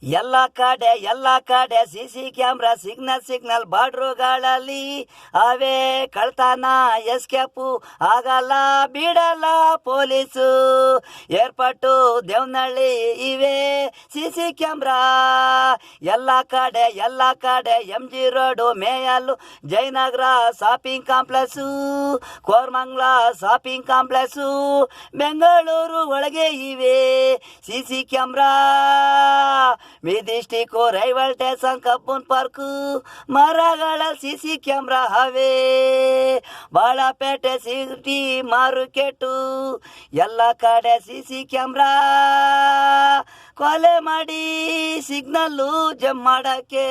ಎಲ್ಲ ಕಡೆ CC camera signal ಬಾರ್ಡ್ರುಗಳಲ್ಲಿ ಅವೇ ಕಳ್ತನ ಎಸ್ಕೇಪು ಆಗಲ್ಲ ಬಿಡಲ್ಲ ಪೊಲೀಸು. ಏರ್ಪಟ್ಟು ದೇವನಹಳ್ಳಿ ಇವೆ ಸಿಸಿ ಕ್ಯಾಮ್ರಾ. ಎಲ್ಲ ಕಡೆ MG ರೋಡು ಮೇಯಲ್ಲು Jayanagar shopping complex, Koramangala shopping complex, Bengaluru ಒಳಗೆ ಇವೆ CC camera. Majestic, railway station, Cubbon park, ಮರಗಳ ಸಿಸಿ ಕ್ಯಾಮ್ರಾ ಹವೆ. ಬಾಳಪೇಟೆ ಸಿಟಿ ಮಾರುಕೆಟ್ಟು ಎಲ್ಲ ಕಡೆ ಸಿಸಿ ಕ್ಯಾಮ್ರಾ. ಕೊಲೆ ಮಾಡಿ ಸಿಗ್ನಲ್ಲು ಜಂಪ್ ಮಾಡಕ್ಕೆ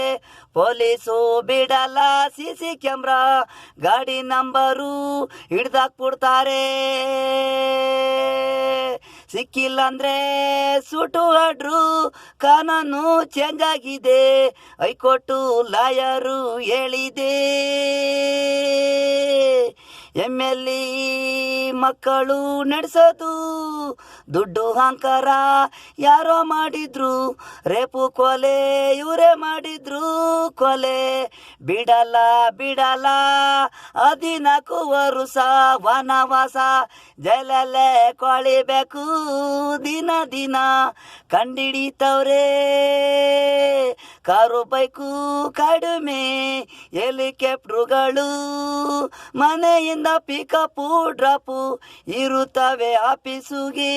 ಪೊಲೀಸು ಬಿಡಲ್ಲ ಸಿಸಿ ಕ್ಯಾಮ್ರಾ. ಗಾಡಿ ನಂಬರು ಹಿಡ್ದಾಕ್ಬಿಡ್ತಾರೆ, ಸಿಕ್ಕಿಲ್ಲ ಅಂದ್ರೆ ಸುಟ್ಟು ಆಡ್ರು. ಕಾನೂನು ಚೇಂಜ್ ಆಗಿದೆ, ಹೈಕೋರ್ಟು ಲಾಯರು ಹೇಳಿದೆ. MLA ಮಕ್ಕಳು ನಡೆಸೋದು ದುಡ್ಡು ಅಹಂಕಾರ. ಯಾರೋ ಮಾಡಿದ್ರು ರೇಪು ಕೊಲೆ, ಇವರೇ ಮಾಡಿದ್ರು ಕೊಲೆ. ಬಿಡಲ್ಲ 14 ವರ್ಷ ವನವಾಸ, ಜೈಲಲ್ಲೇ ಕೊಳಿಬೇಕು ದಿನ. ಕಂಡಿಡಿತವ್ರೆ ಕಾರು ಬೈಕು ಕಡಿಮೆ, ಹೆಲಿಕಾಪ್ಟರ್ಗಳು ಮನೆಯಿಂದ ಪಿಕಪ್ಪು ಡ್ರಾಪು ಇರುತ್ತವೆ ಆಫೀಸುಗೆ.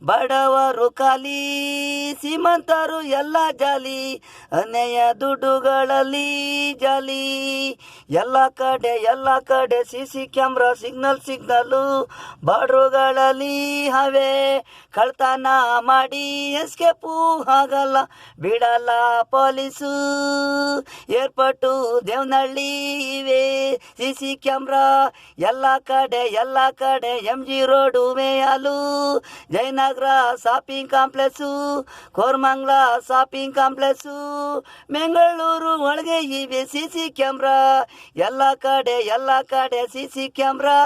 ಬಡವರು ಖಾಲಿ, ಶ್ರೀಮಂತರು ಎಲ್ಲ ಜಾಲಿ, ಅನ್ಯಾಯ ದುಡ್ಡುಗಳಲ್ಲಿ ಜಾಲಿ. ಎಲ್ಲ ಕಡೆ ಸಿಸಿ ಕ್ಯಾಮ್ರಾ ಸಿಗ್ನಲ್ಲು ಬಾರ್ಡ್ರುಗಳಲ್ಲಿ ಹವೆ. ಕಳ್ತನ ಮಾಡಿ ಎಸ್ಕೇಪು ಆಗಲ್ಲ ಬಿಡಲ್ಲ ಪೊಲೀಸು. ಏರ್ಪಟ್ಟು ದೇವನಹಳ್ಳಿ ಇವೆ ಸಿಸಿ ಕ್ಯಾಮ್ರಾ. ಎಲ್ಲ ಕಡೆ MG ರೋಡು ಮೇಯಲು Jayanagar shopping complex, Koramangala shopping complex, Bengaluru ಒಳಗೆ ಇವೆ ಸಿಸಿ ಕ್ಯಾಮ್ರಾ. ಎಲ್ಲ ಕಡೆ ಸಿಸಿ ಕ್ಯಾಮ್ರಾ.